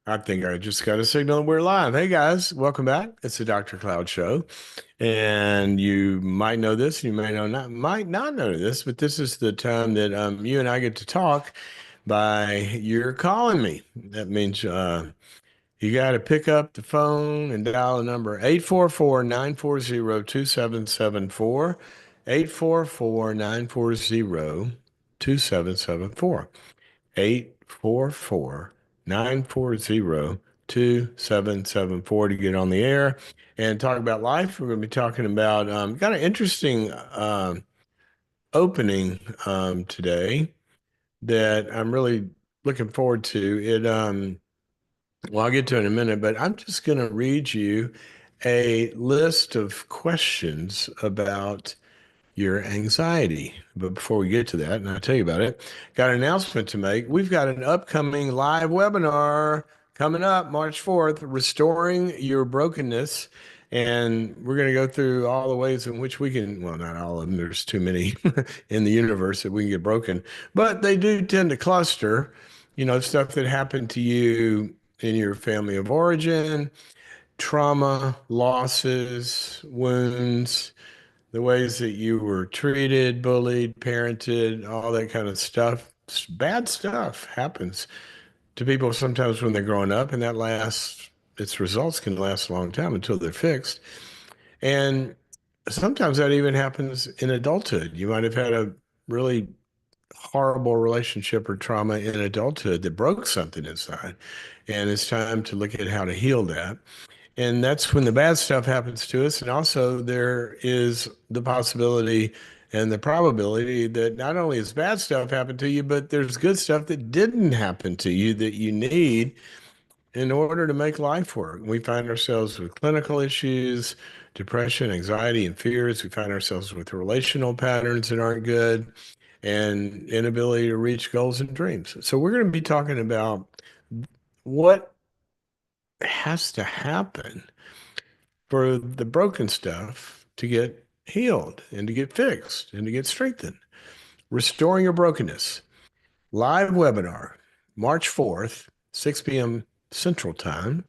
I think I just got a signal we're live. Hey guys, welcome back. It's the Dr. Cloud Show. And you might know this, you might not know this, but this is the time that you and I get to talk by you're calling me. That means you got to pick up the phone and dial the number 844-940-2774. 844-940-2774. 844-940-2774 to get on the air and talk about life. We're going to be talking about got an interesting opening today that I'm really looking forward to. Well, I'll get to it in a minute, but I'm just going to read you a list of questions about your anxiety. But before we get to that, and I'll tell you about it, got an announcement to make. We've got an upcoming live webinar coming up March 4th, Restoring Your Brokenness. And we're going to go through all the ways in which we can, well, not all of them, there's too many in the universe that we can get broken, but they do tend to cluster, stuff that happened to you in your family of origin, trauma, losses, wounds, the ways that you were treated, bullied, parented, all that kind of stuff. Bad stuff happens to people sometimes when they're growing up, and its results can last a long time until they're fixed. And sometimes that even happens in adulthood. You might have had a really horrible relationship or trauma in adulthood that broke something inside. And it's time to look at how to heal that. And that's when the bad stuff happens to us. And also, there is the possibility and the probability that not only has bad stuff happen to you, but there's good stuff that didn't happen to you that you need in order to make life work. We find ourselves with clinical issues, depression, anxiety, and fears. We find ourselves with relational patterns that aren't good and inability to reach goals and dreams. So, we're going to be talking about what has to happen for the broken stuff to get healed and to get fixed and to get strengthened. Restoring Your Brokenness, live webinar, March 4th, 6 p.m. Central Time,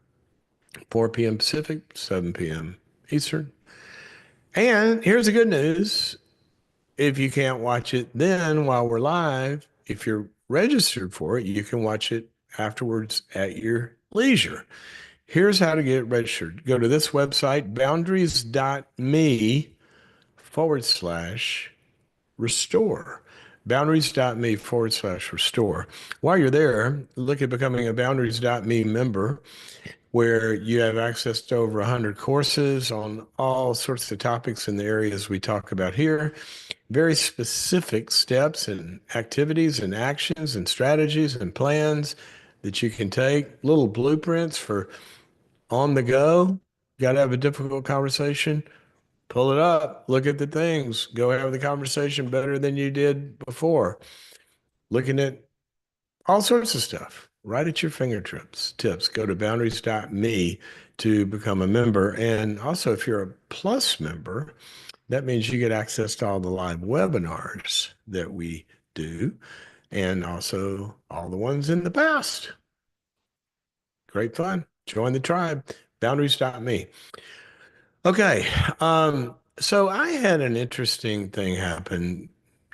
4 p.m. Pacific, 7 p.m. Eastern. And here's the good news. If you can't watch it then while we're live, if you're registered for it, you can watch it afterwards at your leisure. Here's how to get registered. Go to this website, boundaries.me/restore. Boundaries.me/restore. While you're there, look at becoming a boundaries.me member where you have access to over 100 courses on all sorts of topics in the areas we talk about here. Very specific steps and activities and actions and strategies and plans that you can take, little blueprints for on the go. Got to have a difficult conversation. Pull it up, look at the things, go have the conversation better than you did before. Looking at all sorts of stuff right at your fingertips. Tips. Go to boundaries.me to become a member. And also, if you're a plus member, that means you get access to all the live webinars that we do and also all the ones in the past. Great fun. Join the tribe. Boundaries.me. Okay. So I had an interesting thing happen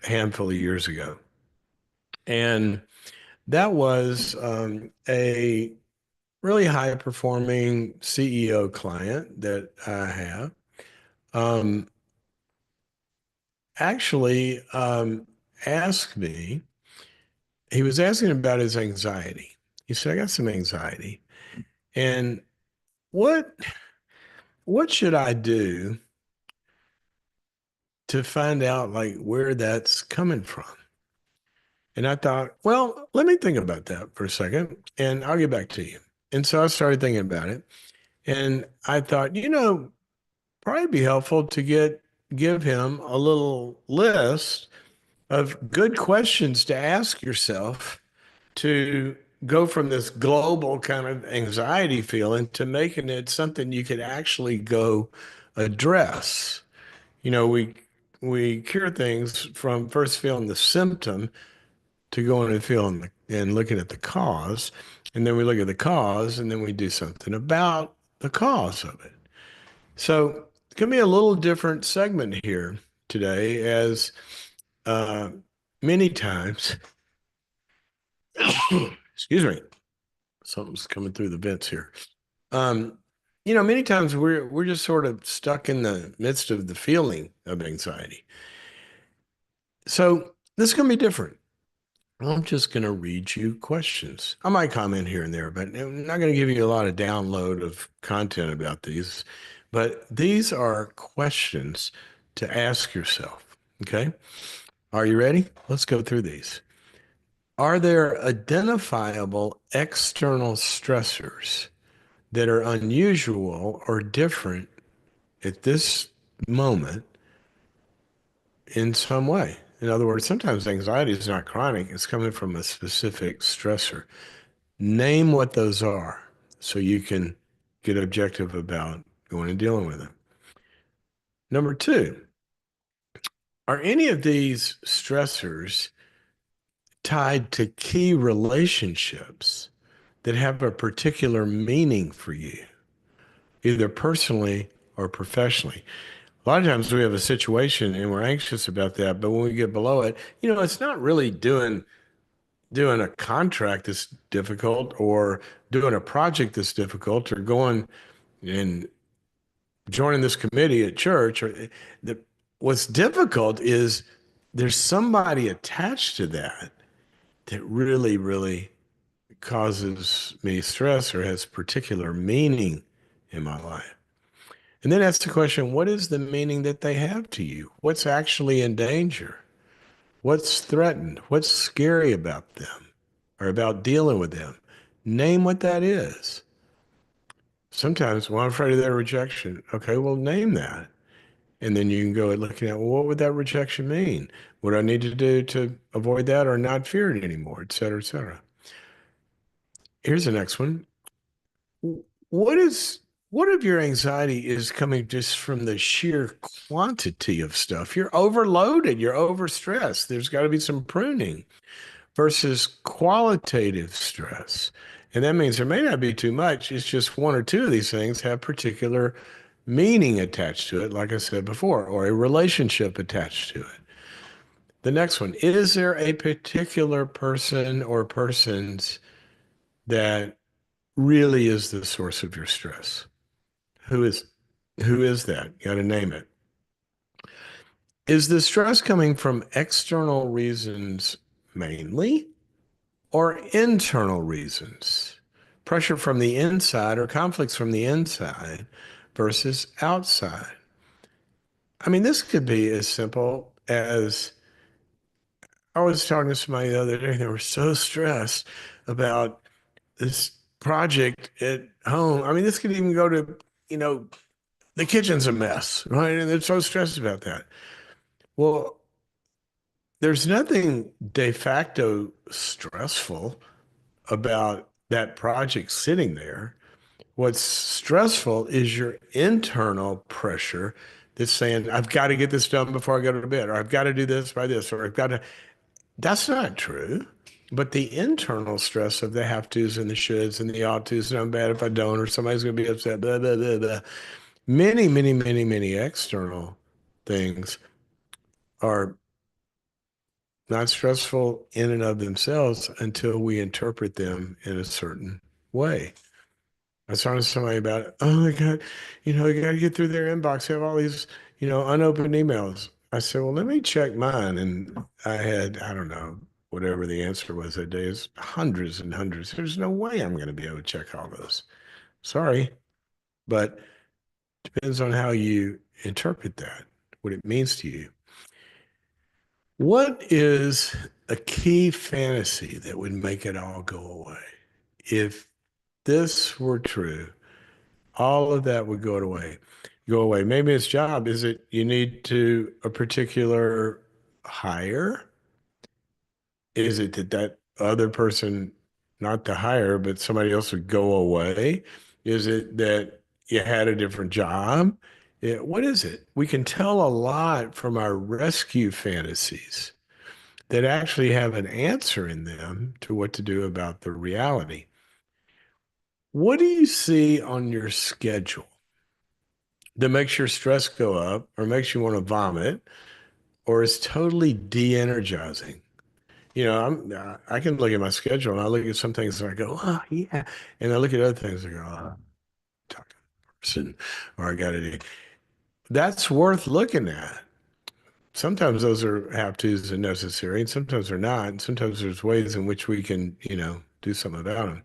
a handful of years ago. And that was a really high performing CEO client that I have. Um, actually asked me, he was asking about his anxiety. He said, I got some anxiety. And what what should I do to find out like where that's coming from? And I thought, well, let me think about that for a second and I'll get back to you. And so I started thinking about it. And I thought, probably be helpful to give him a little list of good questions to ask yourself to go from this global kind of anxiety feeling to making it something you could actually go address. You know, we cure things from first feeling the symptom to going and feeling and looking at the cause. And then we look at the cause and then we do something about the cause of it. So it's going to be a little different segment here today, as uh, many times, excuse me, something's coming through the vents here. Um, many times we're just sort of stuck in the midst of the feeling of anxiety. So this is going to be different. I'm just going to read you questions. I might comment here and there, but I'm not going to give you a lot of download of content about these. But these are questions to ask yourself. Okay. Are you ready? Let's go through these. Are there identifiable external stressors that are unusual or different at this moment in some way? In other words, sometimes anxiety is not chronic, it's coming from a specific stressor. Name what those are so you can get objective about going and dealing with them. Number two, are any of these stressors tied to key relationships that have a particular meaning for you, either personally or professionally? A lot of times we have a situation and we're anxious about that, but when we get below it, it's not really doing a contract that's difficult, or doing a project that's difficult, or going and joining this committee at church. Or the, what's difficult is there's somebody attached to that that really, really causes me stress or has particular meaning in my life. And then ask the question, what is the meaning that they have to you? What's actually in danger? What's threatened? What's scary about them or about dealing with them? Name what that is. Sometimes, well, I'm afraid of their rejection. Okay, well, name that. And then you can go at looking at, well, what would that rejection mean? What do I need to do to avoid that or not fear it anymore, et cetera, et cetera. Here's the next one. What is what if your anxiety is coming just from the sheer quantity of stuff? You're overloaded, you're overstressed. There's got to be some pruning versus qualitative stress. And that means there may not be too much. It's just one or two of these things have particular meaning attached to it, like I said before, or a relationship attached to it. The next one, is there a particular person or persons that really is the source of your stress? Who is who is that? You got to name it. Is the stress coming from external reasons mainly, or internal reasons? Pressure from the inside or conflicts from the inside versus outside. I mean, this could be as simple as, I was talking to somebody the other day, they were so stressed about this project at home. I mean, this could even go to, you know, the kitchen's a mess, right? And they're so stressed about that. Well, there's nothing de facto stressful about that project sitting there. What's stressful is your internal pressure that's saying, I've got to get this done before I go to bed, or I've got to do this by this, or I've got to. That's not true. But the internal stress of the have tos and the shoulds and the ought tos, and I'm bad if I don't, or somebody's going to be upset, blah, blah, blah, blah. Many, many, many, many external things are not stressful in and of themselves until we interpret them in a certain way. I was talking to somebody about it. Oh my God, you got to get through their inbox. They have all these, unopened emails. I said, well, let me check mine. And I had, I don't know, whatever the answer was that day, is hundreds and hundreds. There's no way I'm going to be able to check all those. Sorry, but depends on how you interpret that, what it means to you. What is a key fantasy that would make it all go away? If this were true, all of that would go away. Maybe it's job. Is it you need to a particular hire? Is it that other person, not to hire, but somebody else would go away? Is it that you had a different job? What is it? We can tell a lot from our rescue fantasies that actually have an answer in them to what to do about the reality. What do you see on your schedule that makes your stress go up or makes you want to vomit or is totally de-energizing? I can look at my schedule and I look at some things and I go, oh, yeah. And I look at other things and I go, oh, talking to the person, or I got to do. That's worth looking at. Sometimes those are have tos and necessary, and sometimes they're not. And sometimes there's ways in which we can, do something about them.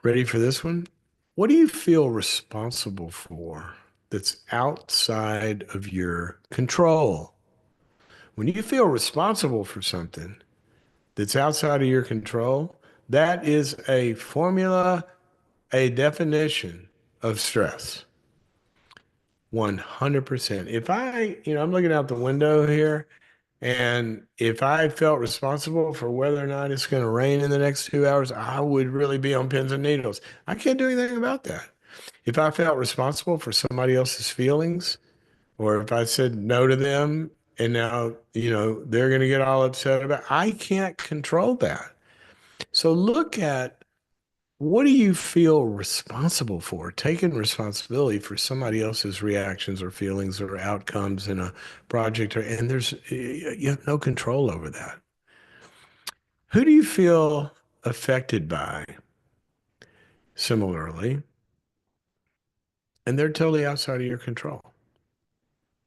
Ready for this one? What do you feel responsible for that's outside of your control? When you feel responsible for something that's outside of your control, that is a formula, a definition of stress. 100%. If I'm looking out the window here, and if I felt responsible for whether or not it's going to rain in the next 2 hours, I would really be on pins and needles. I can't do anything about that. If I felt responsible for somebody else's feelings, or if I said no to them and now, they're going to get all upset about it, I can't control that. So look at what do you feel responsible for? Taking responsibility for somebody else's reactions or feelings or outcomes in a project, and you have no control over that. Who do you feel affected by similarly? And they're totally outside of your control.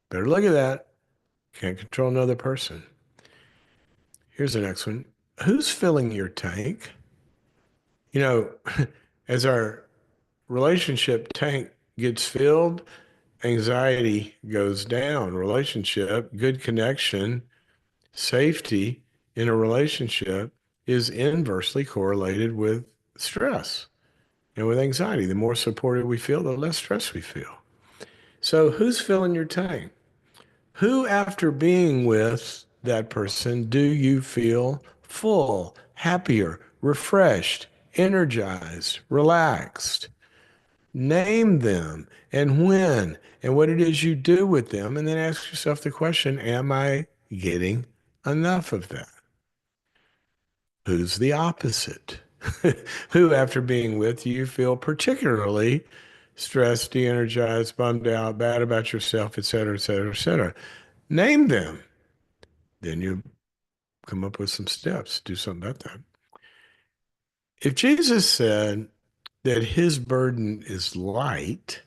Better look at that. Can't control another person. Here's the next one. Who's filling your tank? You know, as our relationship tank gets filled, anxiety goes down. Relationship, good connection, safety in a relationship is inversely correlated with stress and with anxiety. The more supported we feel, the less stress we feel. So, who's filling your tank? Who, after being with that person, do you feel full, happier, refreshed, energized, relaxed? Name them and when and what it is you do with them, and then ask yourself the question, am I getting enough of that? Who's the opposite? Who, after being with you, feel particularly stressed, de-energized, bummed out, bad about yourself, et cetera, et cetera, et cetera? Name them. Then you come up with some steps, do something about that. If Jesus said that his burden is light,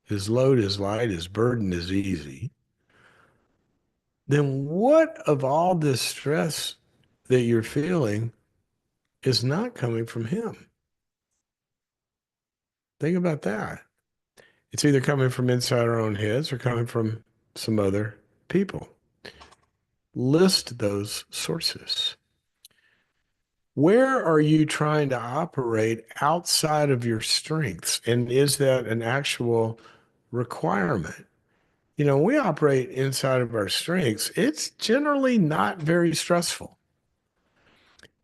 his load is light, his burden is easy, then what of all this stress that you're feeling is not coming from him? Think about that. It's either coming from inside our own heads or coming from some other people. List those sources. Where are you trying to operate outside of your strengths? And is that an actual requirement? When we operate inside of our strengths, it's generally not very stressful.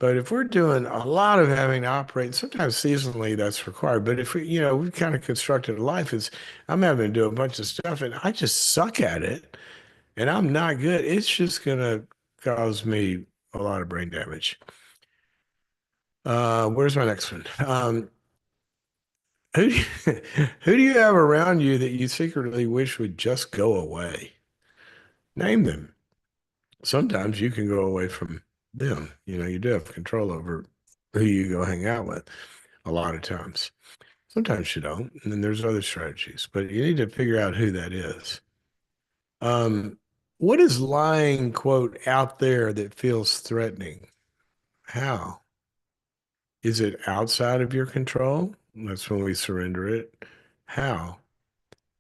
But if we're doing a lot of having to operate, sometimes seasonally that's required. But if we've kind of constructed a life is I'm having to do a bunch of stuff and I just suck at it and I'm not good, it's just gonna cause me a lot of brain damage. Where's my next one? Who do you, who do you have around you that you secretly wish would just go away? Name them. Sometimes you can go away from them. You do have control over who you go hang out with a lot of times. Sometimes you don't, and then there's other strategies, but you need to figure out who that is. Um, what is lying, quote, out there that feels threatening? How? Is it outside of your control? That's when we surrender it. How?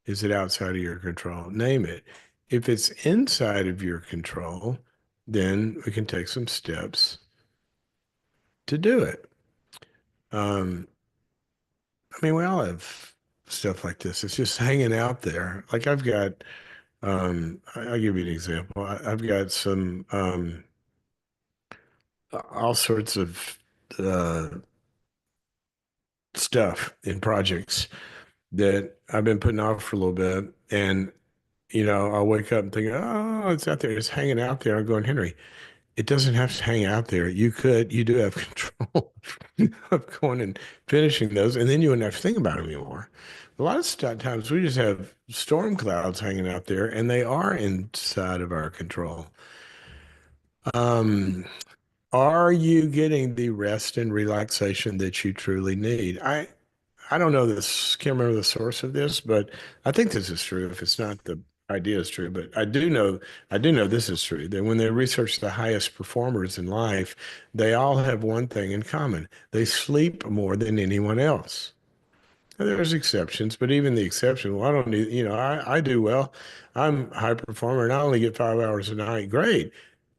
Is it outside of your control? Name it. If it's inside of your control, then we can take some steps to do it. We all have stuff like this. It's just hanging out there. Like I've got, I'll give you an example. I've got some, all sorts of uh, stuff in projects that I've been putting off for a little bit. And I'll wake up and think, oh, it's out there. It's hanging out there. I'm going, Henry, it doesn't have to hang out there. You do have control of going and finishing those, and then you wouldn't have to think about them anymore. A lot of times we just have storm clouds hanging out there, and they are inside of our control. Um, are you getting the rest and relaxation that you truly need? I don't know this, can't remember the source of this, but I think this is true. If it's not, the idea is true. But I do know this is true, that when they research the highest performers in life, they all have one thing in common. They sleep more than anyone else. Now, there's exceptions, but even the exception, well, I don't need, I do well. I'm a high performer and I only get 5 hours a night. Great.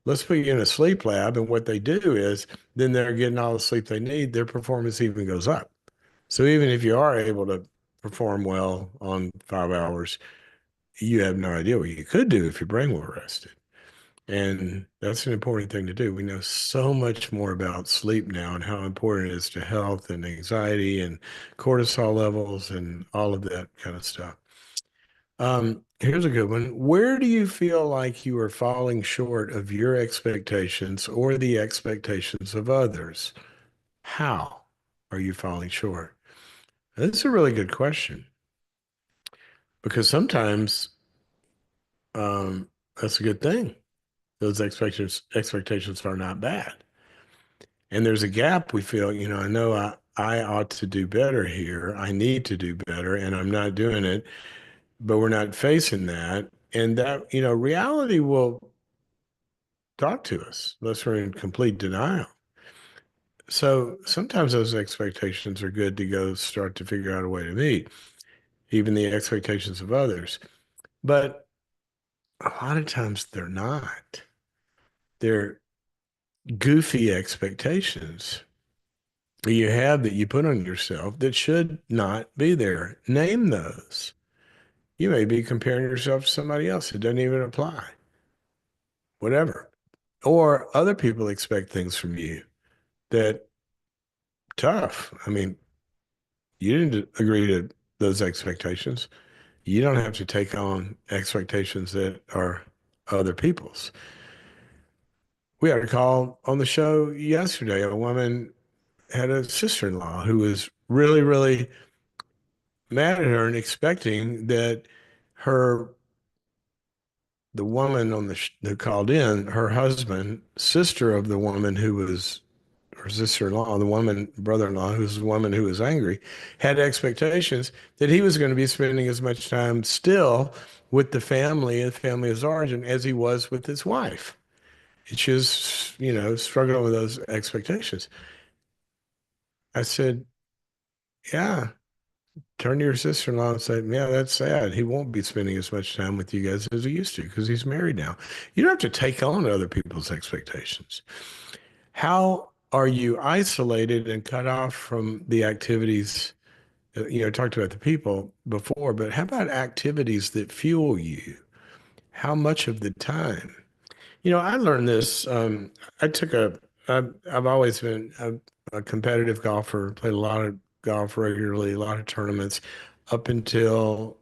Let's put you in a sleep lab. And what they do is then they're getting all the sleep they need. Their performance even goes up. So even if you are able to perform well on 5 hours, you have no idea what you could do if your brain were rested. And that's an important thing to do. We know so much more about sleep now and how important it is to health and anxiety and cortisol levels and all of that kind of stuff. Here's a good one. Where do you feel like you are falling short of your expectations or the expectations of others? How are you falling short? That's a really good question because sometimes that's a good thing. Those expectations are not bad. And there's a gap we feel, I know I ought to do better here. I need to do better, and I'm not doing it, but we're not facing that. And that, reality will talk to us unless we're in complete denial. So sometimes those expectations are good to go start to figure out a way to meet, even the expectations of others. But a lot of times they're not. They're goofy expectations that you have that you put on yourself that should not be there. Name those. You may be comparing yourself to somebody else. It doesn't even apply. Whatever. Or other people expect things from you that tough. I mean, you didn't agree to those expectations. You don't have to take on expectations that are other people's. We had a call on the show yesterday. A woman had a sister-in-law who was really, really mad at her and expecting that her, the woman on who called in, her husband, sister of the woman who was, her sister-in-law, the woman, brother-in-law, who's the woman who was angry, had expectations that he was going to be spending as much time still with the family and family of his origin as he was with his wife. And she was, struggling with those expectations. I said, yeah, turn to your sister-in-law and say, yeah, that's sad. He won't be spending as much time with you guys as he used to because he's married now. You don't have to take on other people's expectations. How are you isolated and cut off from the activities? Talked about the people before, but how about activities that fuel you? How much of the time? I learned this. I took I've always been a competitive golfer, played a lot of golf regularly, a lot of tournaments up until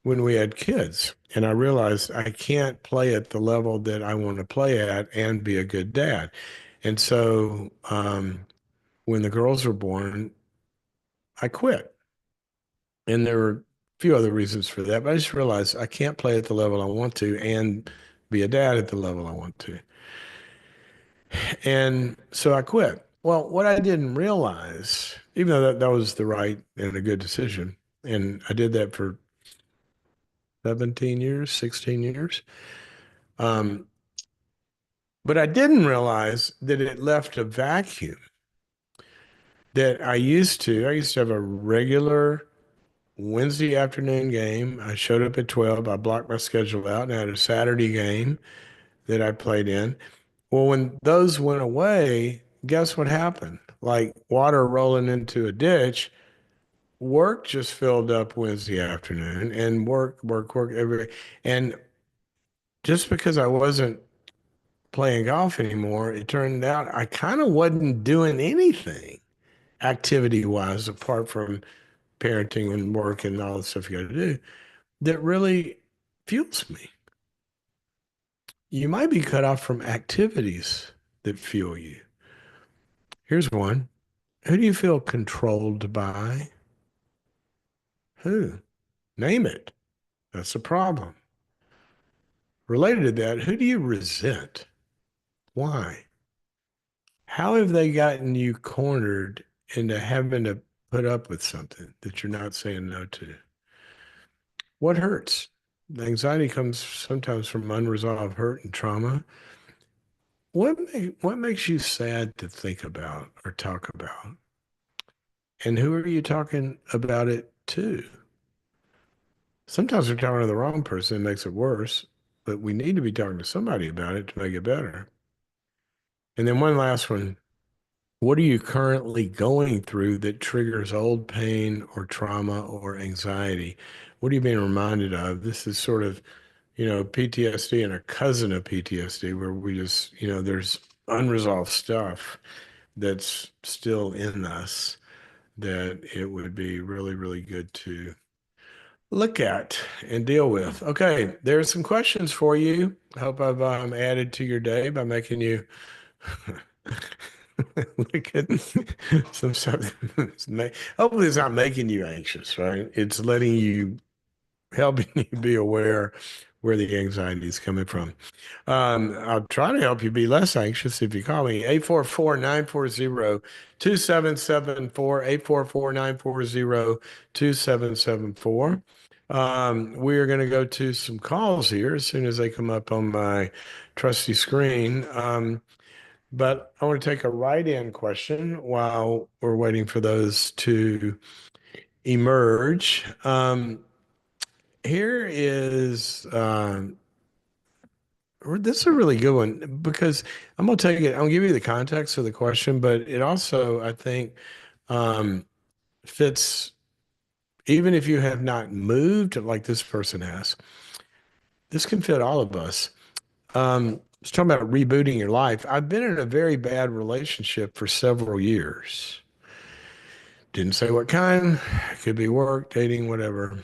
when we had kids. And I realized I can't play at the level that I want to play at and be a good dad. And so when the girls were born, I quit. And there were a few other reasons for that, but I just realized I can't play at the level I want to and be a dad at the level I want to. And so I quit. Well, what I didn't realize, even though that was the right and a good decision, and I did that for 17 years, 16 years. Um, but I didn't realize that it left a vacuum that I used to have a regular Wednesday afternoon game. I showed up at 12. I blocked my schedule out and I had a Saturday game that I played in. Well, when those went away, guess what happened? Like water rolling into a ditch, work just filled up Wednesday afternoon and work every, and just because I wasn't playing golf anymore, it turned out I kind of wasn't doing anything activity wise apart from parenting and work and all the stuff you got to do. that really fuels me. You might be cut off from activities that fuel you. Here's one. Who do you feel controlled by? Who? Name it. That's a problem. Related to that, who do you resent? Why? How have they gotten you cornered into having to put up with something that you're not saying no to? What hurts? The anxiety comes sometimes from unresolved hurt and trauma. What makes you sad to think about or talk about? And who are you talking about it to? Sometimes we're talking to the wrong person, it makes it worse, but we need to be talking to somebody about it to make it better. And then one last one. What are you currently going through that triggers old pain or trauma or anxiety? What are you being reminded of? This is sort of, PTSD and a cousin of PTSD where we just, there's unresolved stuff that's still in us that it would be really, really good to look at and deal with. Okay, there's some questions for you. I hope I've added to your day by making you look at some stuff. Hopefully, it's not making you anxious, right? It's letting you, helping you be aware where the anxiety is coming from. I'll try to help you be less anxious if you call me 844-940-2774, 844-940-2774. We are going to go to some calls here as soon as they come up on my trusty screen. But I want to take a write-in question while we're waiting for those to emerge. Here is this is a really good one because I'm gonna take it. I'm gonna give you the context of the question, but it also, I think, um, fits even if you have not moved like this person has. This can fit all of us. It's talking about rebooting your life. I've been in a very bad relationship for several years. Didn't say what kind. Could be work, dating, whatever.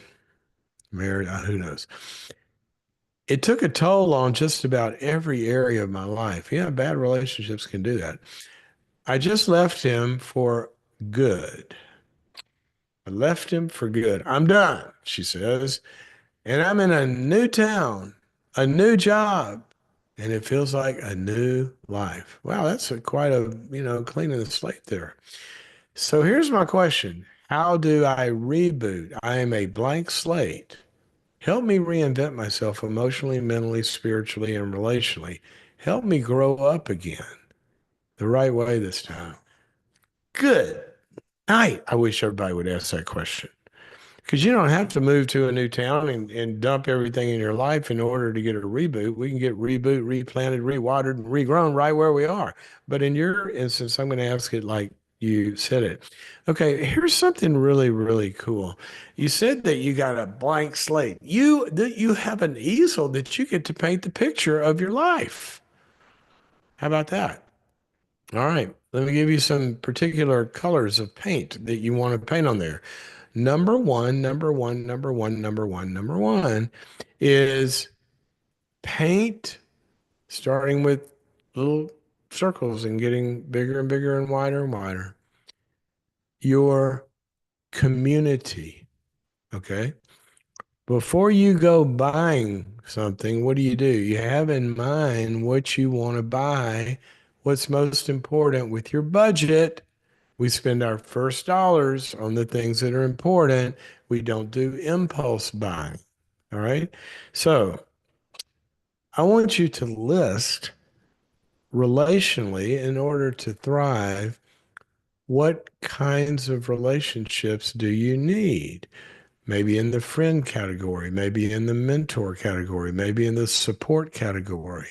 Married, who knows? It took a toll on just about every area of my life. Yeah, bad relationships can do that. I just left him for good. I left him for good. I'm done, she says. And I'm in a new town, a new job, and it feels like a new life. Wow, that's quite a, cleaning the slate there. So here's my question. How do I reboot? I am a blank slate. Help me reinvent myself emotionally, mentally, spiritually, and relationally. Help me grow up again the right way this time. Good night. I wish everybody would ask that question because you don't have to move to a new town and dump everything in your life in order to get a reboot. We can get reboot, replanted, rewatered, and regrown right where we are. But in your instance, I'm going to ask it like you said it. Okay, here's something really, really cool. You said that you got a blank slate. You have an easel that you get to paint the picture of your life. How about that? All right, let me give you some particular colors of paint that you want to paint on there. Number one, number one, number one, number one, number one is paint starting with little circles and getting bigger and bigger and wider and wider. Your community, okay? Before you go buying something, what do? You have in mind what you want to buy, what's most important with your budget. We spend our first dollars on the things that are important. We don't do impulse buying. All right. So I want you to list relationally in order to thrive. What kinds of relationships do you need? Maybe in the friend category, maybe in the mentor category, maybe in the support category,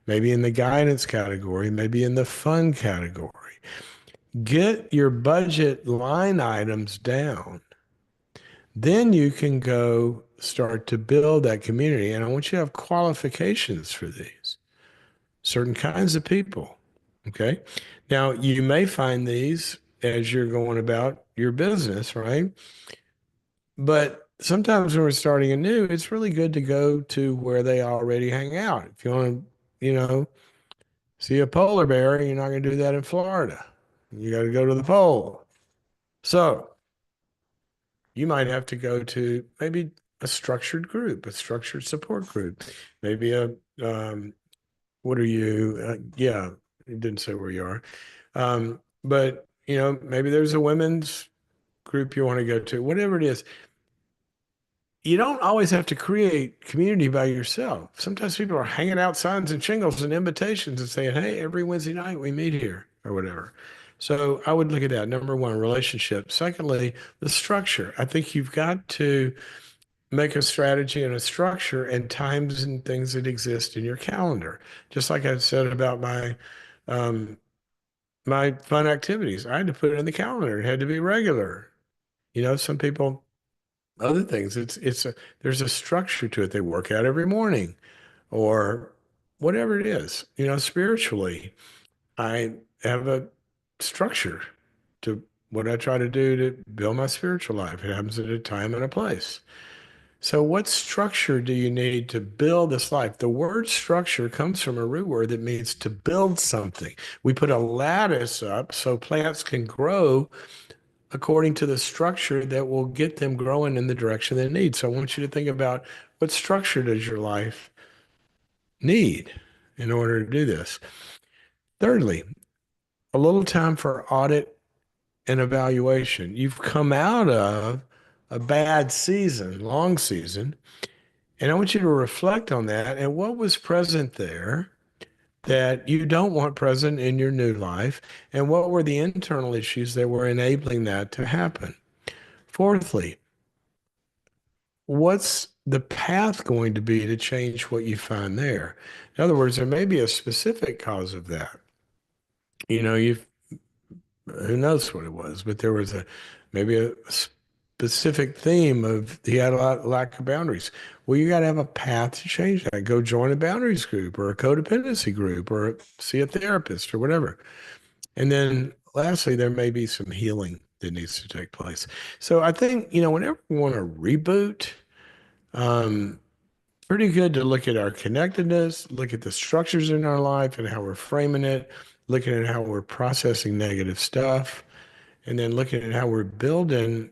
maybe in the guidance category, maybe in the fun category. Get your budget line items down. Then you can go start to build that community. And I want you to have qualifications for these certain kinds of people. Okay. Now, you may find these as you're going about your business, right? But sometimes when we're starting anew, it's really good to go to where they already hang out. If you want to, see a polar bear, you're not going to do that in Florida. You got to go to the pole. So you might have to go to maybe a structured group, a structured support group, maybe what are you? Yeah, it didn't say where you are. But maybe there's a women's group you want to go to, whatever it is. You don't always have to create community by yourself. Sometimes people are hanging out signs and shingles and invitations and saying, hey, every Wednesday night we meet here or whatever. So I would look at that. Number one, relationship. Secondly, the structure. I think you've got to make a strategy and a structure and times and things that exist in your calendar. Just like I said about um, my fun activities, I had to put it in the calendar. It had to be regular. Some people other things. There's a structure to it. They work out every morning or whatever it is. Spiritually, I have a structure to what I try to do to build my spiritual life. It happens at a time and a place. So what structure do you need to build this life? The word structure comes from a root word that means to build something. We put a lattice up so plants can grow according to the structure that will get them growing in the direction they need. So I want you to think about what structure does your life need in order to do this? Thirdly, a little time for audit and evaluation. You've come out of a bad season, long season, and I want you to reflect on that and what was present there that you don't want present in your new life, and what were the internal issues that were enabling that to happen. Fourthly, what's the path going to be to change what you find there? In other words, there may be a specific cause of that. You've who knows what it was, but there was maybe a specific theme of he had a lack of boundaries. Well, you got to have a path to change that. Go join a boundaries group or a codependency group or see a therapist or whatever. And then lastly, there may be some healing that needs to take place. So I think, whenever we want to reboot, um, pretty good to look at our connectedness, look at the structures in our life and how we're framing it, looking at how we're processing negative stuff, and then looking at how we're building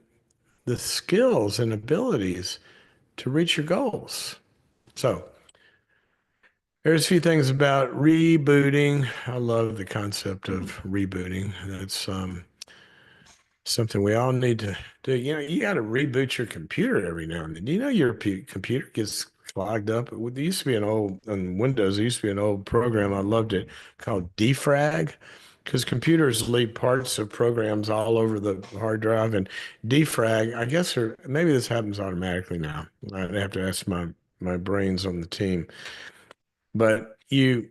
the skills and abilities to reach your goals. So there's a few things about rebooting. I love the concept of rebooting. That's something we all need to do. You got to reboot your computer every now and then. Your computer gets clogged up? There used to be on Windows, there used to be an old program. I loved it called defrag because computers leave parts of programs all over the hard drive and defrag, I guess, or maybe this happens automatically now. I'd have to ask my brains on the team. But your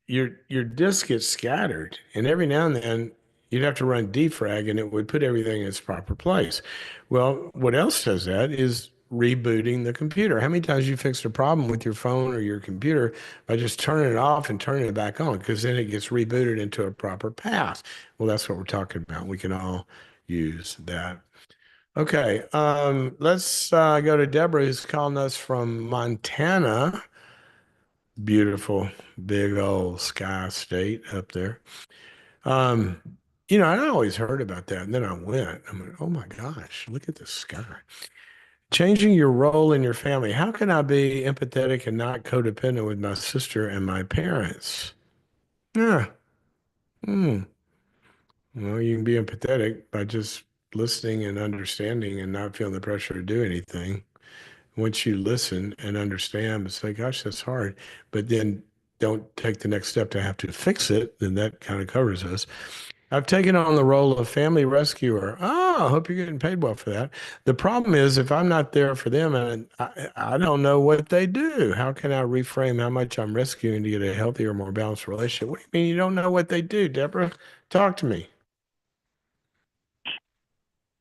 disk gets scattered, and every now and then you'd have to run defrag, and it would put everything in its proper place. Well, what else does that is rebooting the computer. How many times you fixed a problem with your phone or your computer by just turning it off and turning it back on? Because then it gets rebooted into a proper path. Well, that's what we're talking about. We can all use that. Okay, let's go to Deborah, who's calling us from Montana. Beautiful, big old sky state up there. Um, I always heard about that, and then I went. I'm like, oh my gosh, look at the sky. Changing your role in your family. How can I be empathetic and not codependent with my sister and my parents? Yeah. Hmm. Well, you can be empathetic by just listening and understanding and not feeling the pressure to do anything. Once you listen and understand, say, gosh, that's hard, but then don't take the next step to have to fix it, then that kind of covers us. I've taken on the role of family rescuer. Oh, I hope you're getting paid well for that. The problem is if I'm not there for them and I don't know what they do, how can I reframe how much I'm rescuing to get a healthier, more balanced relationship? What do you mean you don't know what they do, Deborah? Talk to me.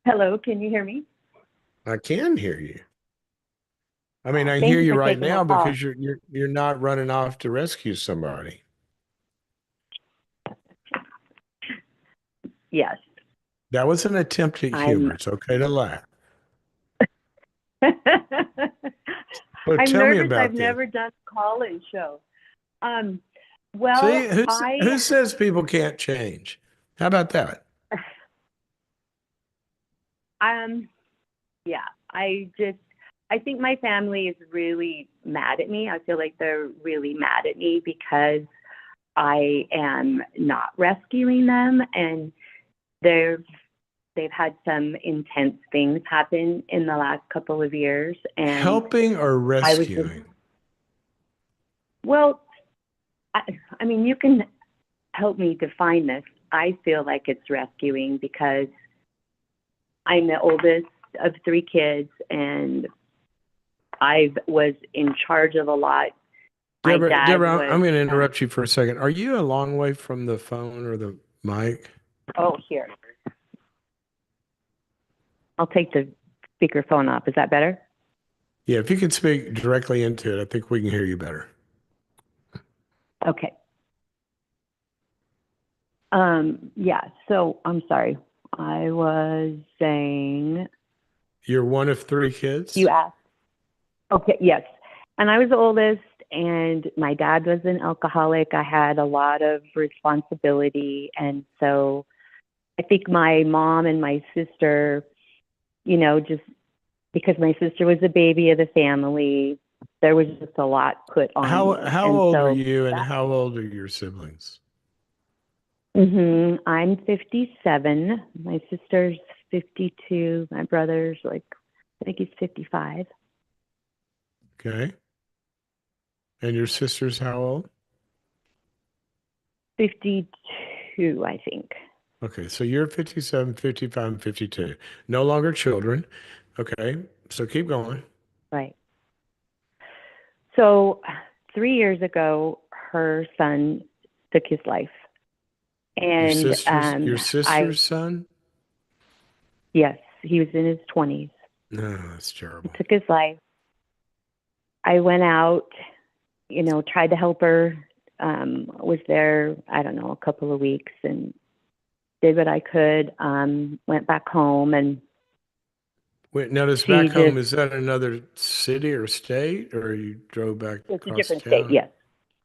Hello, can you hear me? I can hear you. I mean, I hear Thank you you for right taking my now call. because you're not running off to rescue somebody. Yes, That was an attempt at humor. I'm It's okay to laugh. Well, I'm tell me nervous. I've about this. never done a call-in show. Um, See, well, who says people can't change? How about that? um, yeah, I think my family is really mad at me. I feel like they're really mad at me because I am not rescuing them, and they've they've had some intense things happen in the last couple of years, and Helping or I was just rescuing? well, I, I mean, you can help me define this. I feel like it's rescuing because I'm the oldest of three kids, and I was in charge of a lot. My dad Deborah, I'm was, going to interrupt you for a second. Are you a long way from the phone or the mic? oh, here, I'll take the speakerphone off. Is that better? Yeah, if you can speak directly into it, I think we can hear you better. Okay. Yeah, so I'm sorry. I was saying, You're one of three you kids? asked. Okay, yes. And I was the oldest, and my dad was an alcoholic. I had a lot of responsibility. And so I think my mom and my sister, just because my sister was the baby of the family, there was just a lot put on me. How And old are so you and that, how old are your siblings? I'm 57. My sister's 52. My brother's I think he's 55. Okay. And your sister's how old? 52, I think. Okay, so you're 57, 55, and 52. No longer children. Okay, so keep going. Right. So 3 years ago, her son took his life. And Your I, sister's son? yes, he was in his 20s. No, that's He terrible. took his life. I went out, tried to help her. Was there, I don't know, a couple of weeks and did what I could. Went back home, and Wait, now this she back home, just, is that another city or state, or you drove back it's a across different state. town? Yes.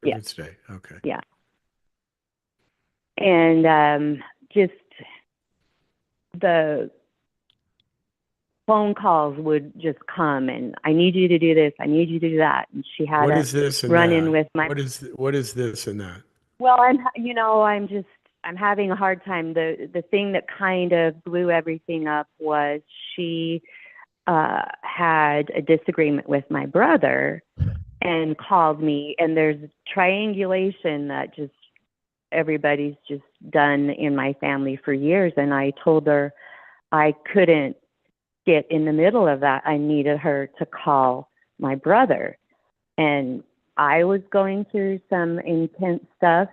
Yes. Different state. Okay. Yeah. And just the phone calls would just come, and I need you to do this. I need you to do that. And she had What to is this and run in that? with my, What is this and that? well, I'm having a hard time. The thing that kind of blew everything up was she had a disagreement with my brother and called me, and there's triangulation that just everybody's just done in my family for years. And I told her I couldn't get in the middle of that. I needed her to call my brother. And I was going through some intense stuff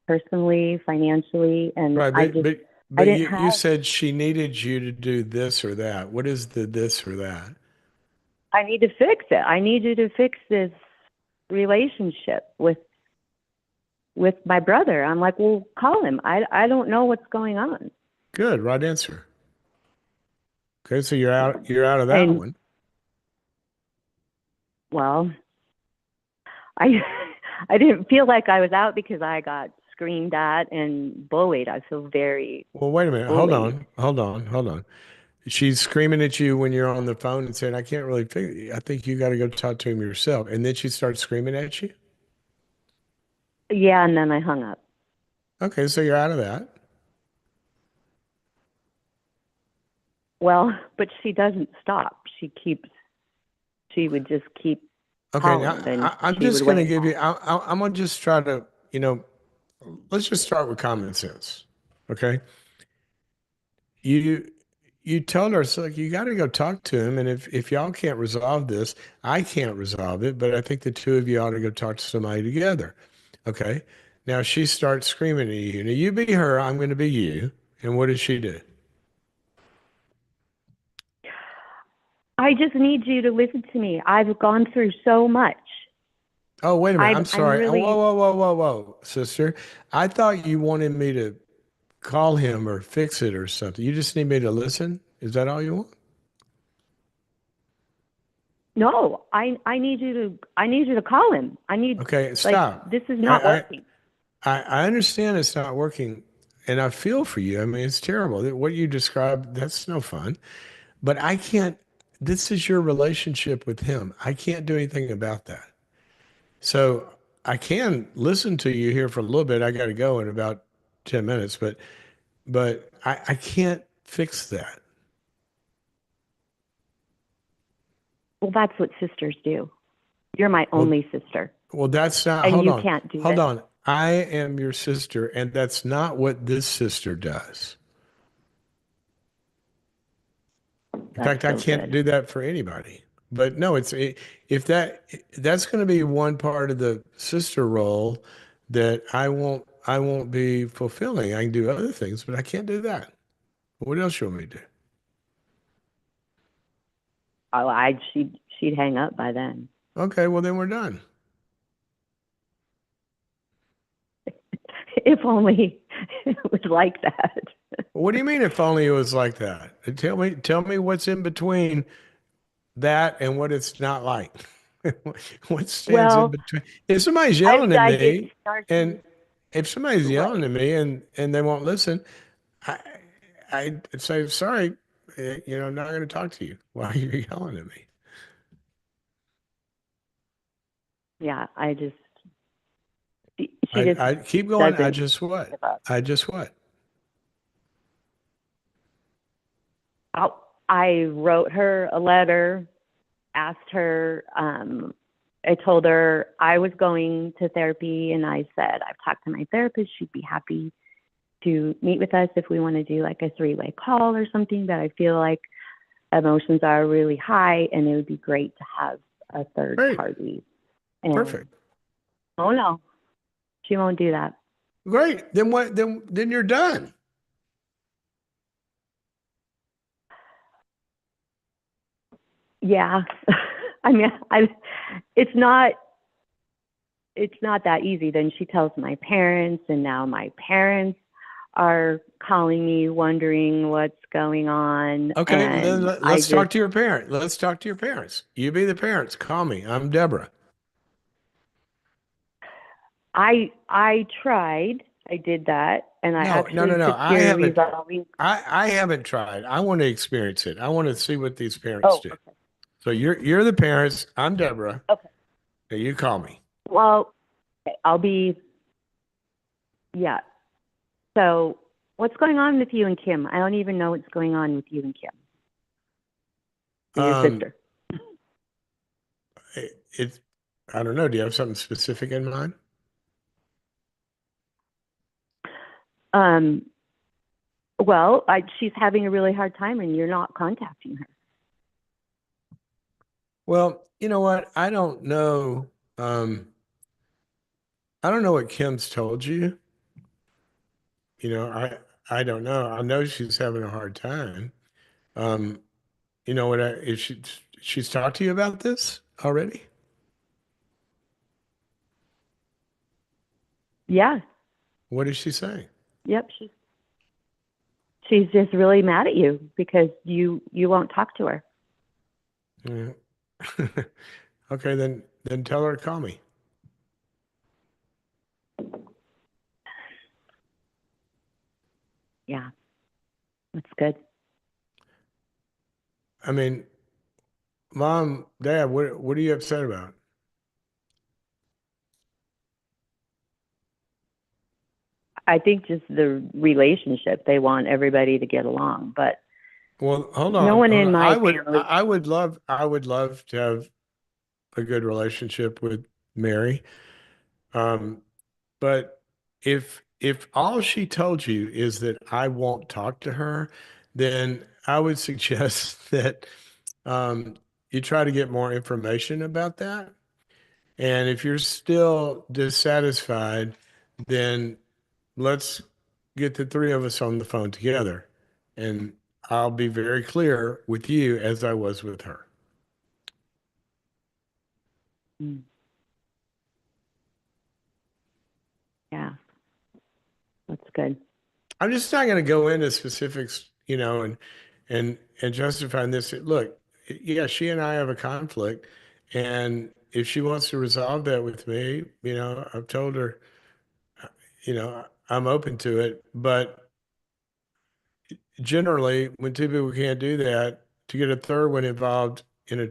personally, financially, and Right, I but didn't you have, said she needed you to do this or that. What is the this or that? I need to fix it. I need you to fix this relationship with my brother. I'm like, well, call him. I don't know what's going on. Good, right answer. Okay, so you're out of that And one. well, I I didn't feel like I was out because I got screamed at and bullied. I feel very Well, wait a minute. bullied. Hold on. She's screaming at you when you're on the phone and saying, I can't really figure, I think you got to go talk to him yourself. And then she starts screaming at you. Yeah, and then I hung up. Okay, so you're out of that. Well, but she doesn't stop. She would just keep Okay, now calling, and I'm she would just going to wait. give you, I'm going to just try to, you know, let's just start with common sense. Okay. You, you told her, so like, you got to go talk to him. And if y'all can't resolve this, I can't resolve it, but I think the two of you ought to go talk to somebody together. Okay. Now she starts screaming at you. Now you be her, I'm going to be you. And what does she do? I just need you to listen to me. I've gone through so much. Oh, wait a minute. I'm I'm sorry. really, Whoa, sister. I thought you wanted me to call him or fix it or something. You just need me to listen? Is that all you want? No, I need you to call him. I need Okay, like stop. this is not I, I, working. I understand it's not working, and I feel for you. I mean, it's terrible. What you described, that's no fun. But I can't, this is your relationship with him. I can't do anything about that. So I can listen to you here for a little bit. I got to go in about 10 minutes, but I can't fix that. Well, that's what sisters do. You're my Well, only sister, well, that's not, and hold you on, can't do hold it. on. I am your sister, and that's not what this sister does. In That's fact, I so can't good. do that for anybody. But no, if that's going to be one part of the sister role that I won't be fulfilling. I can do other things, but I can't do that. What else you want me to do? Oh, she'd hang up by then. Okay, well then we're done. If only it was like that. What do you mean if only it was like that? Tell me what's in between that and what it's not like. What stands in Well, between? If somebody's yelling at I get me and snarky. if somebody's yelling Right. at me and they won't listen, I I say sorry, I'm not going to talk to you while you're yelling at me. Yeah, she I just I keep going. I doesn't just what? give up. I just what? I wrote her a letter, asked her, I told her I was going to therapy, and I said, I've talked to my therapist. She'd be happy to meet with us if we want to do like a three-way call or something. But I feel like emotions are really high, and it would be great to have a third Great, party. And perfect, oh no, she won't do that. great. Then what? Then you're done. Yeah. I mean, it's not it's not that easy. Then she tells my parents, and now my parents are calling me wondering what's going on. Okay, then And I let's talk just, to your parent. Let's talk to your parents. You be the parents. Call me. I'm Deborah. I tried, I did that, and I No, no, no, actually no. could I hear haven't. resolving. I haven't tried. I want to experience it. I want to see what these parents Oh, do. okay. So you're the parents. I'm Deborah. Okay. Now you call me. Well, I'll be, yeah. So what's going on with you and Kim? I don't even know what's going on with you and Kim and your Um, sister. it's I don't know. Do you have something specific in mind? Um, she's having a really hard time, and you're not contacting her. Well, you know what? Um, I don't know what Kim's told you. You know, I don't know. I know she's having a hard time. Um, is she's talked to you about this already? Yeah. What is she saying? Yep. She's just really mad at you because you won't talk to her. Yeah. Okay, then tell her to call me. Yeah, that's good. I mean, Mom, Dad, what are you upset about? I think just the relationship, they want everybody to get along, but Well, hold no on, one hold in on. my family. I would love to have a good relationship with Mary. Um, but if all she told you is that I won't talk to her, then I would suggest that um, you try to get more information about that. And if you're still dissatisfied, then let's get the three of us on the phone together. And I'll be very clear with you as I was with her. Mm, yeah, that's good. I'm just not going to go into specifics, and justifying this. Look, yeah, she and I have a conflict, and if she wants to resolve that with me, I've told her, I'm open to it. But generally, when two people can't do that, to get a third one involved in a,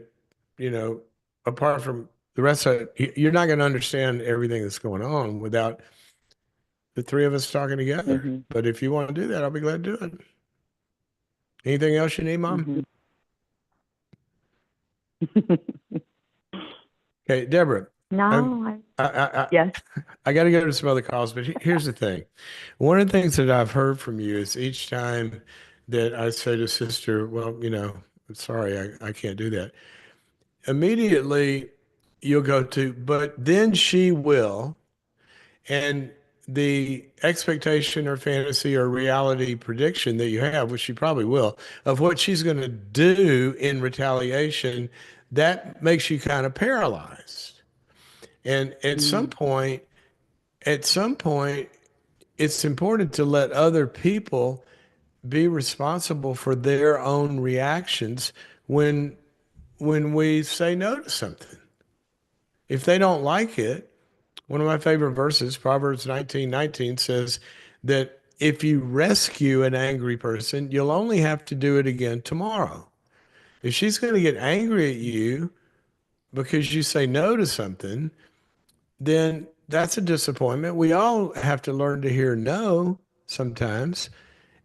you know, apart from the rest of it, you're not going to understand everything that's going on without the three of us talking together. Mhm. But if you want to do that, I'll be glad to do it. Anything else you need, Mom? Mhm. Okay, Deborah, I'm, No, yes. I got to go to some other calls, but here's the thing. One of the things that I've heard from you is each time that I say to sister, well, sorry, I can't do that. Immediately you'll go to, but then she will. And the expectation or fantasy or reality prediction that you have, which she probably will, of what she's going to do in retaliation, that makes you kind of paralyzed. And Mm. at some point, it's important to let other people be responsible for their own reactions when we say no to something. If they don't like it, one of my favorite verses, Proverbs 19:19 says that if you rescue an angry person, you'll only have to do it again tomorrow. If she's going to get angry at you because you say no to something, then that's a disappointment. We all have to learn to hear no sometimes.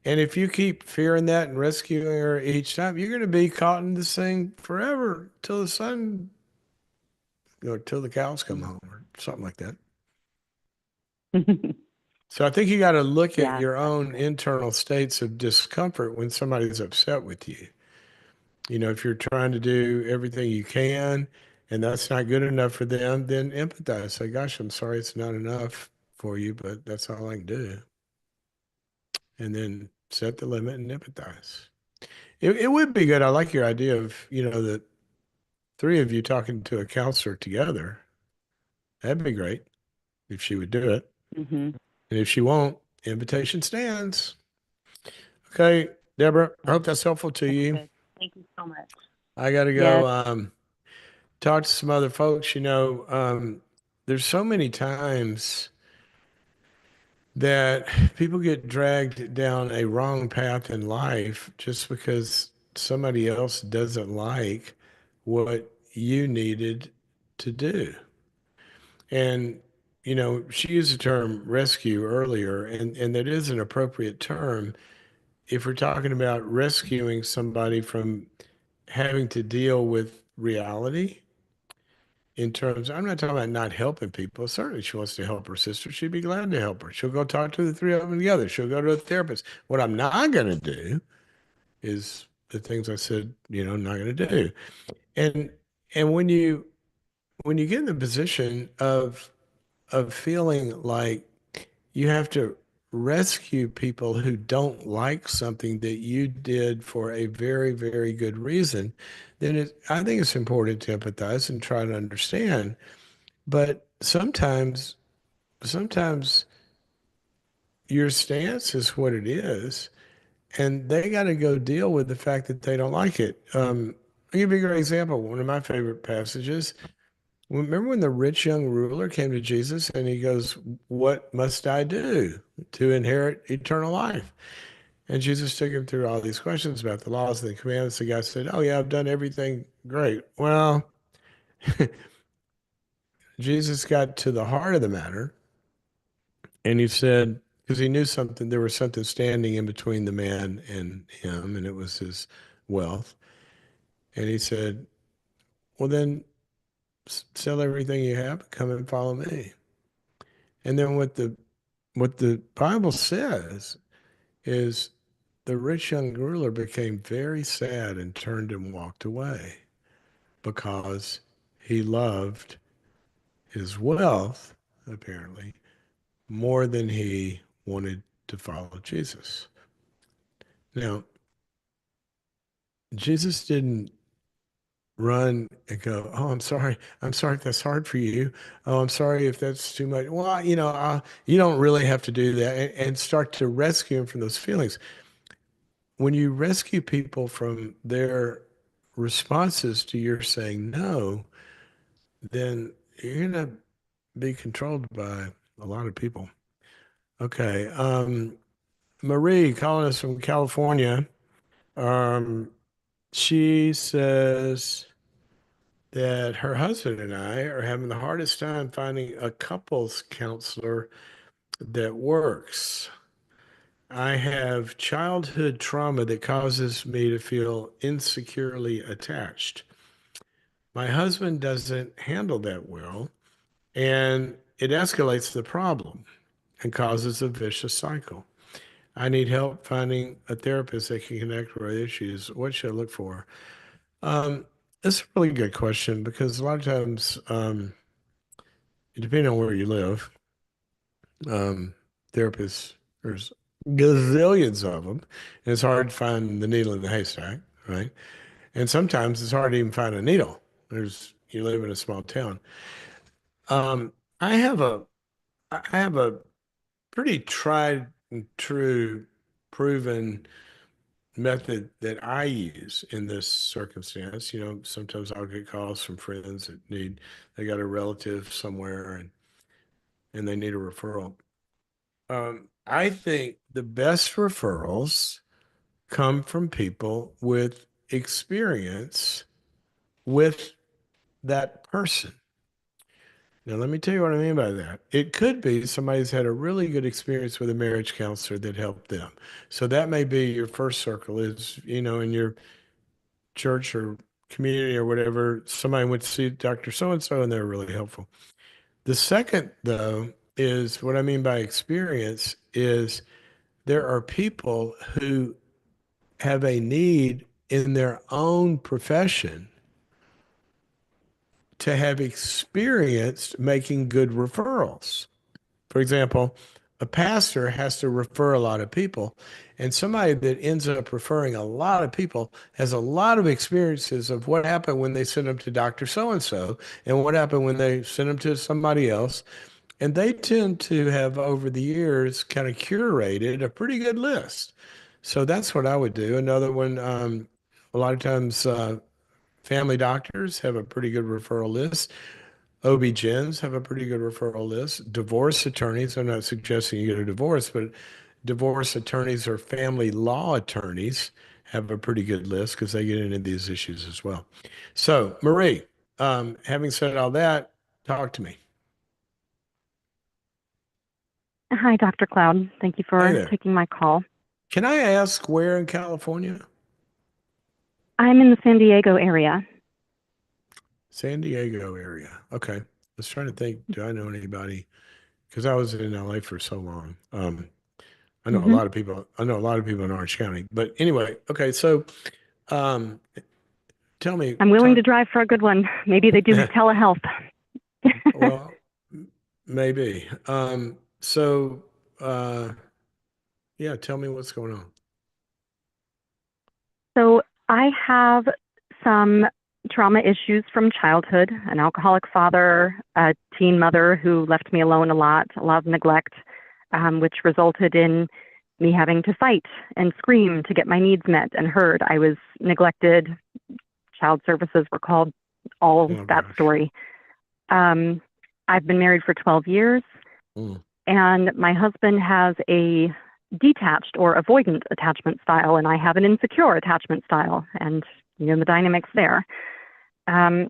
And if you keep fearing that and rescuing her each time, you're going to be caught in this thing forever till the sun, till the cows come Mm. home or something like that. So I think you got to look at Yeah, your that's own good. internal states of discomfort when somebody's upset with you. If you're trying to do everything you can and that's not good enough for them, then empathize. Say, gosh, I'm sorry it's not enough for you, but that's all I can do. And then set the limit and empathize. It would be good. I like your idea of, the three of you talking to a counselor together. That'd be great if she would do it. Mhm. And if she won't, invitation stands. Okay, Deborah, I hope that's helpful to That's you. good. Thank you so much. I got to go Yes. talk to some other folks. There's so many times that people get dragged down a wrong path in life just because somebody else doesn't like what you needed to do. And, she used the term rescue earlier, and that is an appropriate term if we're talking about rescuing somebody from having to deal with reality in terms, I'm not talking about not helping people. Certainly she wants to help her sister. She'd be glad to help her. She'll go talk to the three of them together. She'll go to a therapist. What I'm not going to do is the things I said, not going to do. And when you get in the position of feeling like you have to rescue people who don't like something that you did for a very, very good reason, then I think it's important to empathize and try to understand. But sometimes your stance is what it is, and they got to go deal with the fact that they don't like it. I'll give you a great example. One of my favorite passages. Remember when the rich young ruler came to Jesus and he goes, "What must I do to inherit eternal life?" And Jesus took him through all these questions about the laws and the commandments. The guy said, "Oh, yeah, I've done everything great." Well, Jesus got to the heart of the matter and he said, because he knew something, there was something standing in between the man and him, and it was his wealth. And he said, "Well, then sell everything you have, come and follow me." And then what the Bible says is the rich young ruler became very sad and turned and walked away because he loved his wealth, apparently, more than he wanted to follow Jesus. Now, Jesus didn't run and go, "Oh, I'm sorry. I'm sorry if that's hard for you. Oh, I'm sorry if that's too much." Well, you don't really have to do that and start to rescue them from those feelings. When you rescue people from their responses to your saying no, then you're going to be controlled by a lot of people. Okay. Marie calling us from California. Um, she says that her husband and I are having the hardest time finding a couples counselor that works. I have childhood trauma that causes me to feel insecurely attached. My husband doesn't handle that well, and it escalates the problem and causes a vicious cycle. I need help finding a therapist that can connect with our issues. What should I look for? Um, it's a really good question because a lot of times, depending on where you live, um, therapists, there's gazillions of them, and it's hard to find the needle in the haystack, right? And sometimes it's hard to even find a needle. You live in a small town. Um, I have a, I have a pretty tried and true, proven method that I use in this circumstance. Sometimes I'll get calls from friends that they got a relative somewhere and they need a referral. I think the best referrals come from people with experience with that person. Now, let me tell you what I mean by that. It could be somebody's had a really good experience with a marriage counselor that helped them. So that may be your first circle is, in your church or community or whatever, somebody went to see Dr. So-and-so and they're really helpful. The second, though, is what I mean by experience is there are people who have a need in their own profession to have experienced making good referrals. For example, a pastor has to refer a lot of people, and somebody that ends up referring a lot of people has a lot of experiences of what happened when they sent them to Dr. So and so, and what happened when they sent them to somebody else. And they tend to have, over the years, kind of curated a pretty good list. So that's what I would do. Another one, a lot of times, family doctors have a pretty good referral list. OB-GYNs have a pretty good referral list. Divorce attorneys, I'm not suggesting you get a divorce, but divorce attorneys or family law attorneys have a pretty good list because they get into these issues as well. So, Marie, having said all that, talk to me. Hi, Dr. Cloud. Thank you Hey for there. taking my call. Can I ask where in California? I'm in the San Diego area. San Diego area. Okay. I was trying to think, do I know anybody? Because I was in LA for so long. I know a Hmm. lot of people. I know a lot of people in Orange County. But anyway, okay. So, um, tell me, I'm willing talk. to drive for a good one. Maybe they do telehealth. Well, maybe. So, uh, yeah, tell me what's going on. So I have some trauma issues from childhood, an alcoholic father, a teen mother who left me alone a lot of neglect, which resulted in me having to fight and scream to get my needs met and heard. I was neglected. Child services were called, all Oh that gosh. story. Um, I've been married for 12 years, Mm. and my husband has a detached or avoidant attachment style, and I have an insecure attachment style, and the dynamics there. Um,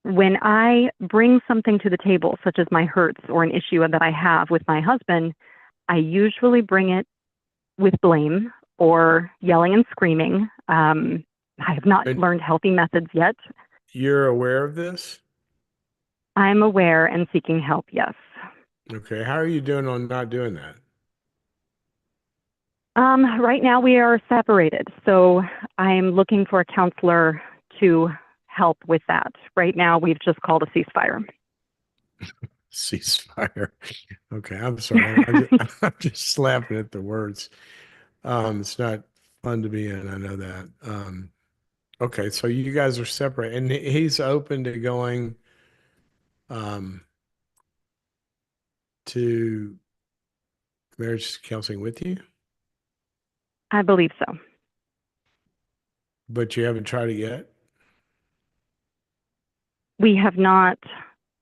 when I bring something to the table, such as my hurts or an issue that I have with my husband, I usually bring it with blame or yelling and screaming. I have not And learned healthy methods yet. you're aware of this? I'm aware and seeking help, yes. Okay. How are you doing on not doing that? Right now we are separated, so I'm looking for a counselor to help with that. Right now we've just called a ceasefire. Ceasefire. Okay. I'm sorry. I'm just, I'm just slapping at the words. It's not fun to be in. I know that. Okay, so you guys are separate, and he's open to going um, to marriage counseling with you, I believe so. but you haven't tried it yet. We have not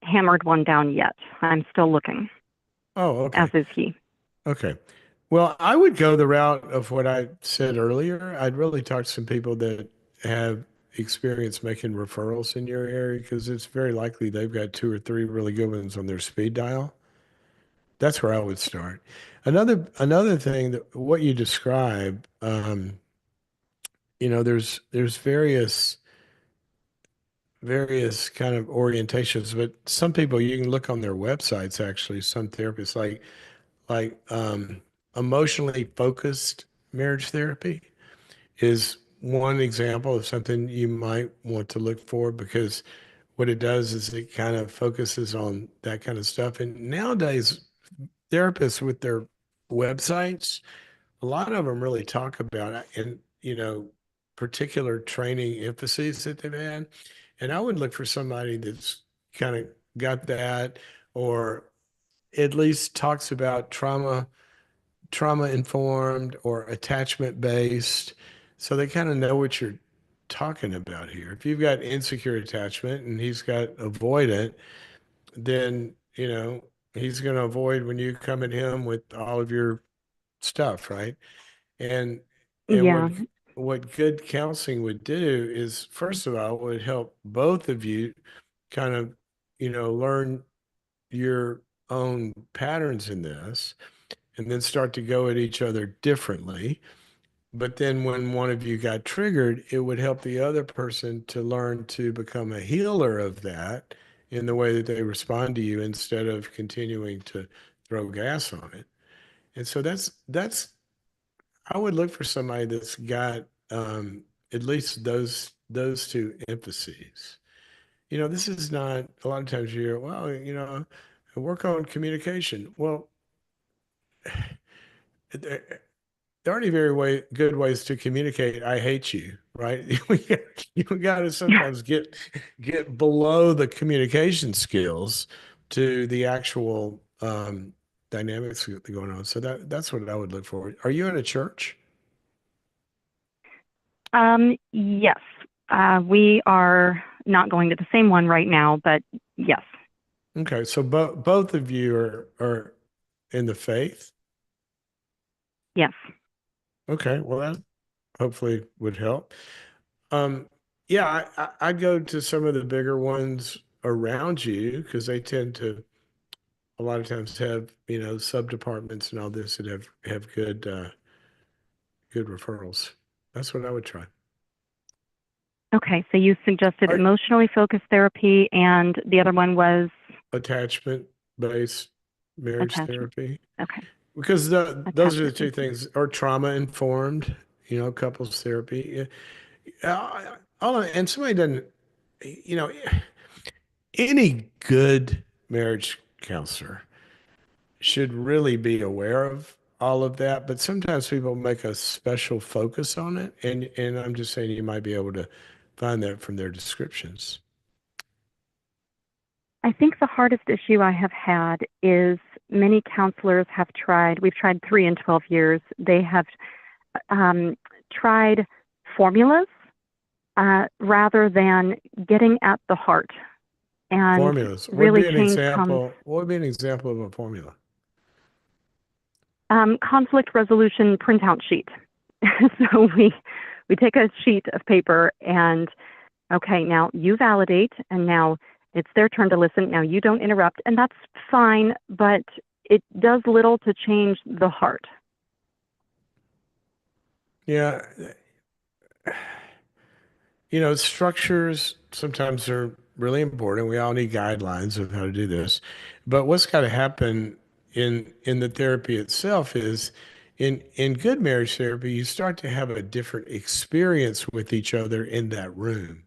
hammered one down yet. I'm still looking, Oh, as okay. is he. Okay. Well, I would go the route of what I said earlier. I'd really talk to some people that have experience making referrals in your area because it's very likely they've got two or three really good ones on their speed dial. That's where I would start. Another thing that what you describe, there's various kind of orientations, but some people you can look on their websites actually, some therapists like emotionally focused marriage therapy is one example of something you might want to look for because what it does is it kind of focuses on that kind of stuff. And nowadays, therapists with their websites, a lot of them really talk about it and, particular training emphases that they've had. And I would look for somebody that's kind of got that or at least talks about trauma informed or attachment based. So they kind of know what you're talking about here. If you've got insecure attachment and he's got avoidant, then, he's going to avoid when you come at him with all of your stuff, right? And and Yeah. what good counseling would do is first of all would help both of you kind of, learn your own patterns in this and then start to go at each other differently. But then when one of you got triggered, it would help the other person to learn to become a healer of that in the way that they respond to you instead of continuing to throw gas on it. And so that's I would look for somebody that's got at least those two emphases. This is not a lot of times you hear, well, work on communication. Well, there aren't any very good ways to communicate I hate you, right? You got to sometimes get below the communication skills to the actual dynamics going on. So that's what I would look for. Are you in a church? Yes. We are not going to the same one right now, but yes, Okay, so both of you are in the faith. yes. Okay, well that hopefully would help. Um, yeah, I'd go to some of the bigger ones around you because they tend to a lot of times have, sub departments and all this that have good referrals. That's what I would try. Okay, so you suggested Art emotionally focused therapy, and the other one was attachment based marriage attachment. therapy Okay, because those are the attachment two based. things, or trauma informed, couples therapy. And somebody doesn't, you know, any good marriage counselor should really be aware of all of that, but sometimes people make a special focus on it, and I'm just saying you might be able to find that from their descriptions. I think the hardest issue I have had is many counselors have tried, we've tried 3 in 12 years. They have tried formulas rather than getting at the heart. And Formulas. really change comes What would be an example of a formula? conflict resolution printout sheet. So we take a sheet of paper and okay, now you validate, and now it's their turn to listen. Now you don't interrupt, and that's fine, but it does little to change the heart. Yeah, structures sometimes are really important. We all need guidelines of how to do this. But what's got to happen in the therapy itself is in good marriage therapy, you start to have a different experience with each other in that room.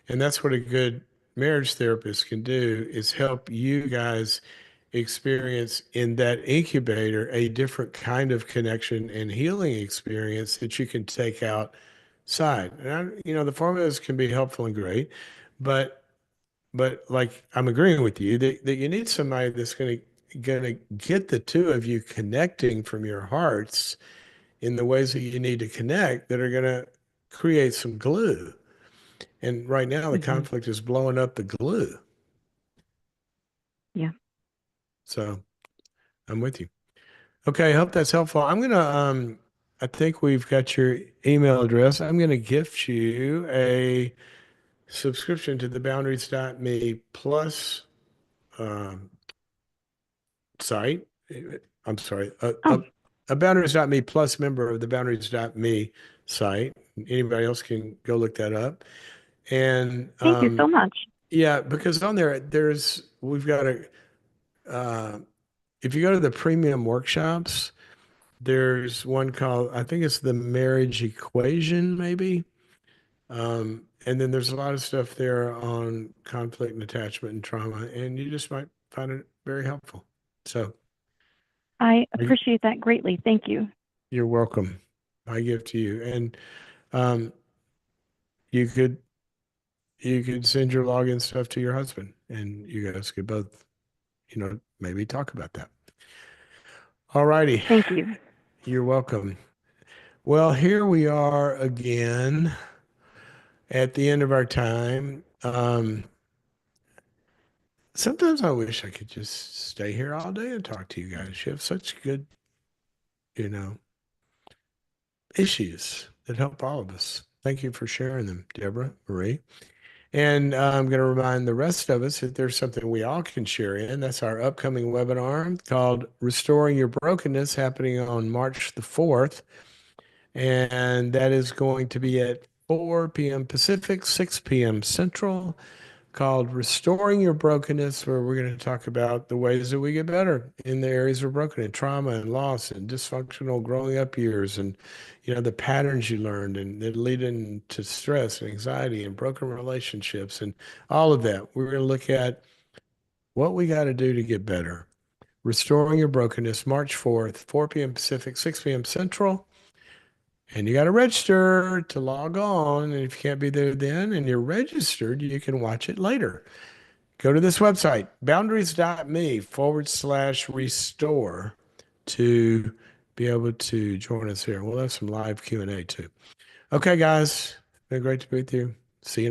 And that's what a good marriage therapist can do is help you guys experience in that incubator a different kind of connection and healing experience that you can take outside. And the formulas can be helpful and great, but like I'm agreeing with you that you need somebody that's gonna get the two of you connecting from your hearts in the ways that you need to connect that are gonna create some glue. And right now, the Hmm. conflict is blowing up the glue. Yeah. So I'm with you. Okay, I hope that's helpful. I think we've got your email address. I'm gonna gift you a subscription to the boundaries.me plus um, site. I'm sorry, Oh, a boundaries.me plus member of the boundaries.me site. Anybody else can go look that up. And thank you so much. yeah, because on there, we've got if you go to the premium workshops, there's one called, I think it's the marriage equation, maybe. And then there's a lot of stuff there on conflict and attachment and trauma, and you just might find it very helpful. So I I- appreciate that greatly. Thank you. you're welcome. I give to you. And um, you could send your login stuff to your husband, and you guys could both, maybe talk about that. All righty. Thank you. You're welcome. Well, here we are again at the end of our time. Sometimes I wish I could just stay here all day and talk to you guys. You have such good, you know, issues that help all of us. Thank you for sharing them, Deborah, Marie. And I'm going to remind the rest of us that there's something we all can share in. That's our upcoming webinar called Restoring Your Brokenness, happening on March the 4th. And that is going to be at 4 p.m. Pacific, 6 p.m. Central, called Restoring Your Brokenness, where we're going to talk about the ways that we get better in the areas we're broken in, trauma and loss and dysfunctional growing up years, and the patterns you learned and that lead into stress and anxiety and broken relationships and all of that. We're going to look at what we got to do to get better. Restoring Your Brokenness, March 4th, 4 p.m. Pacific, 6 p.m. Central. And you got to register to log on. And if you can't be there then and you're registered, you can watch it later. Go to this website, boundaries.me/restore to be able to join us here. We'll have some live Q&A too. Okay, guys, been great to be with you. See you next